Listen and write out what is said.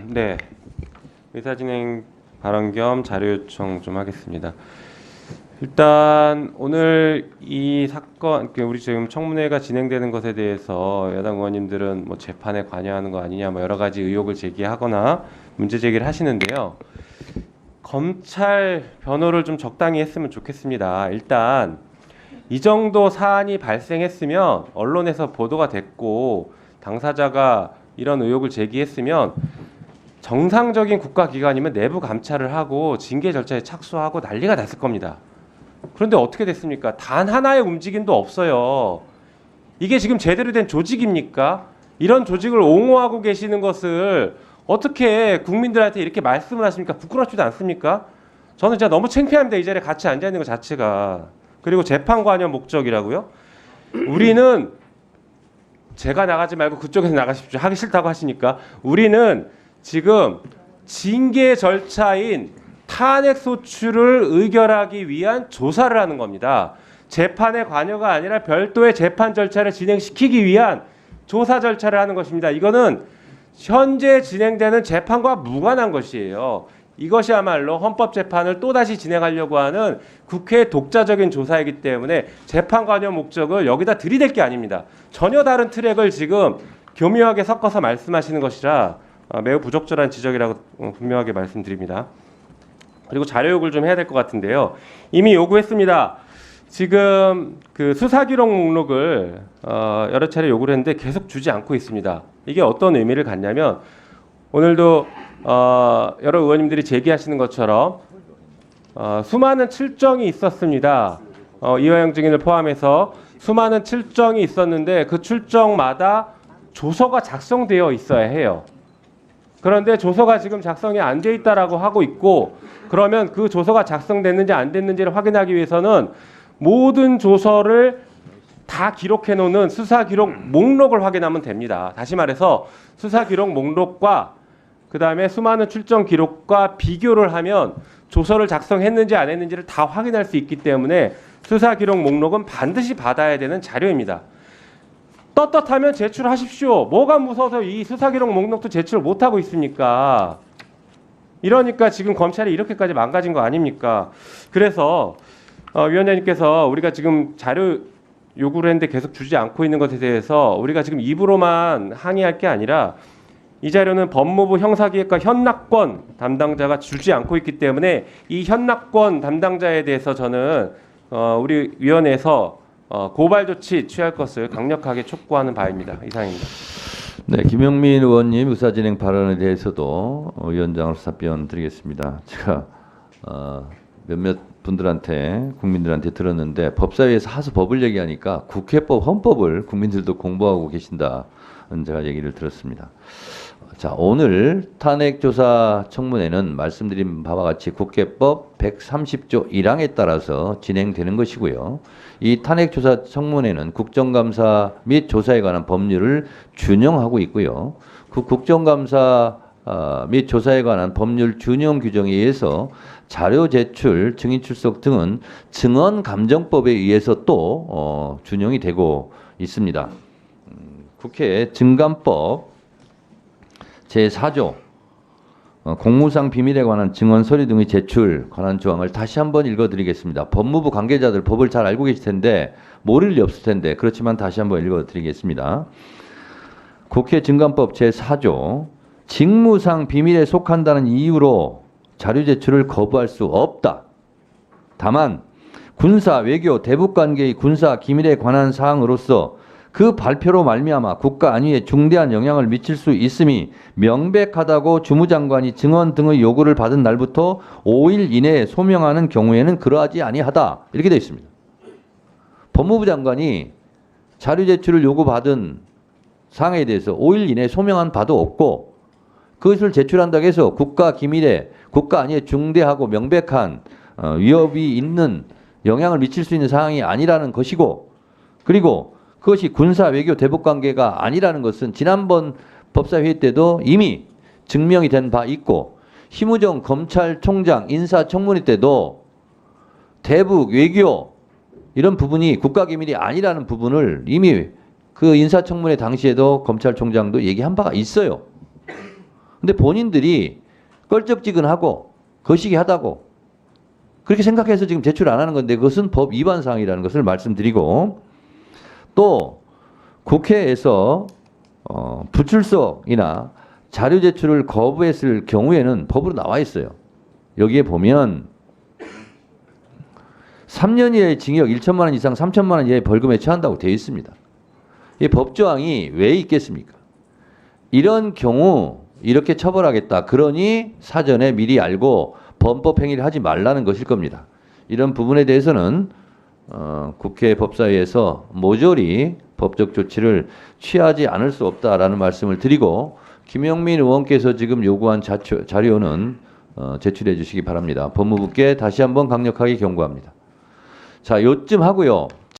네, 의사진행 발언 겸 자료 요청 좀 하겠습니다. 일단 오늘 이 사건, 우리 지금 청문회가 진행되는 것에 대해서 야당 의원님들은 뭐 재판에 관여하는 거 아니냐, 뭐 여러 가지 의혹을 제기하거나 문제 제기를 하시는데요. 검찰 변호를 좀 적당히 했으면 좋겠습니다. 일단 이 정도 사안이 발생했으면 언론에서 보도가 됐고 당사자가 이런 의혹을 제기했으면 정상적인 국가기관이면 내부 감찰을 하고 징계 절차에 착수하고 난리가 났을 겁니다. 그런데 어떻게 됐습니까? 단 하나의 움직임도 없어요. 이게 지금 제대로 된 조직입니까? 이런 조직을 옹호하고 계시는 것을 어떻게 국민들한테 이렇게 말씀을 하십니까? 부끄럽지도 않습니까? 저는 진짜 너무 창피합니다. 이 자리에 같이 앉아 있는 것 자체가. 그리고 재판 관여 목적이라고요? 우리는 제가 나가지 말고 그쪽에서 나가십시오. 하기 싫다고 하시니까 우리는 지금 징계 절차인 탄핵 소추를 의결하기 위한 조사를 하는 겁니다. 재판의 관여가 아니라 별도의 재판 절차를 진행시키기 위한 조사 절차를 하는 것입니다. 이거는 현재 진행되는 재판과 무관한 것이에요. 이것이야말로 헌법재판을 또다시 진행하려고 하는 국회의 독자적인 조사이기 때문에 재판 관여 목적을 여기다 들이댈 게 아닙니다. 전혀 다른 트랙을 지금 교묘하게 섞어서 말씀하시는 것이라 매우 부적절한 지적이라고 분명하게 말씀드립니다. 그리고 자료 요구를 좀 해야 될 것 같은데요. 이미 요구했습니다. 지금 그 수사기록 목록을 여러 차례 요구를 했는데 계속 주지 않고 있습니다. 이게 어떤 의미를 갖냐면 오늘도 여러 의원님들이 제기하시는 것처럼 수많은 출정이 있었습니다. 이화영 증인을 포함해서 수많은 출정이 있었는데 그 출정마다 조서가 작성되어 있어야 해요. 그런데 조서가 지금 작성이 안 돼 있다라고 하고 있고, 그러면 그 조서가 작성됐는지 안 됐는지를 확인하기 위해서는 모든 조서를 다 기록해 놓는 수사 기록 목록을 확인하면 됩니다. 다시 말해서 수사 기록 목록과 그다음에 수많은 출정 기록과 비교를 하면 조서를 작성했는지 안 했는지를 다 확인할 수 있기 때문에 수사 기록 목록은 반드시 받아야 되는 자료입니다. 떳떳하면 제출하십시오. 뭐가 무서워서 이 수사 기록 목록도 제출 못 하고 있습니까? 이러니까 지금 검찰이 이렇게까지 망가진 거 아닙니까? 그래서 위원장님께서 우리가 지금 자료 요구를 했는데 계속 주지 않고 있는 것에 대해서 우리가 지금 입으로만 항의할 게 아니라 이 자료는 법무부 형사기획과 현락권 담당자가 주지 않고 있기 때문에 이 현락권 담당자에 대해서 저는 우리 위원회에서 고발 조치 취할 것을 강력하게 촉구하는 바입니다. 이상입니다. 네, 김영민 의원님 의사진행 발언에 대해서도 위원장으로서 답변 드리겠습니다. 제가 몇몇 분들한테 국민들한테 들었는데 법사위에서 하수 법을 얘기하니까 국회법 헌법을 국민들도 공부하고 계신다는 제가 얘기를 들었습니다. 자, 오늘 탄핵조사 청문회는 말씀드린 바와 같이 국회법 130조 1항에 따라서 진행되는 것이고요. 이 탄핵조사 청문회는 국정감사 및 조사에 관한 법률을 준용하고 있고요. 그 국정감사 및 조사에 관한 법률 준용 규정에 의해서 자료 제출, 증인 출석 등은 증언감정법에 의해서 또 준용이 되고 있습니다. 국회 증감법 제4조 공무상 비밀에 관한 증언 서류 등의 제출 관한 조항을 다시 한번 읽어드리겠습니다. 법무부 관계자들 법을 잘 알고 계실 텐데 모를 리 없을 텐데 그렇지만 다시 한번 읽어드리겠습니다. 국회 증감법 제4조 직무상 비밀에 속한다는 이유로 자료 제출을 거부할 수 없다. 다만 군사, 외교, 대북관계의 군사 기밀에 관한 사항으로서 그 발표로 말미암아 국가 안위에 중대한 영향을 미칠 수 있음이 명백하다고 주무장관이 증언 등의 요구를 받은 날부터 5일 이내에 소명하는 경우에는 그러하지 아니하다. 이렇게 되어 있습니다. 법무부 장관이 자료 제출을 요구받은 사항에 대해서 5일 이내에 소명한 바도 없고 그것을 제출한다고 해서 국가 기밀에 국가 안위에 중대하고 명백한 위협이 있는 영향을 미칠 수 있는 사항이 아니라는 것이고, 그리고 그것이 군사, 외교, 대북관계가 아니라는 것은 지난번 법사회의 때도 이미 증명이 된 바 있고, 심우정 검찰총장 인사청문회 때도 대북, 외교 이런 부분이 국가기밀이 아니라는 부분을 이미 그 인사청문회 당시에도 검찰총장도 얘기한 바가 있어요. 근데 본인들이 껄쩍지근하고 거시기하다고 그렇게 생각해서 지금 제출 안 하는 건데 그것은 법 위반 사항이라는 것을 말씀드리고 또 국회에서 불출석이나 자료 제출을 거부했을 경우에는 법으로 나와 있어요. 여기에 보면 3년 이하의 징역 1천만 원 이상 3천만 원 이하의 벌금에 처한다고 되어 있습니다. 이 법조항이 왜 있겠습니까? 이런 경우 이렇게 처벌하겠다. 그러니 사전에 미리 알고 범법 행위를 하지 말라는 것일 겁니다. 이런 부분에 대해서는 국회 법사위에서 모조리 법적 조치를 취하지 않을 수 없다라는 말씀을 드리고 김영민 의원께서 지금 요구한 자료는 제출해 주시기 바랍니다. 법무부께 다시 한번 강력하게 경고합니다. 자, 요쯤 하고요.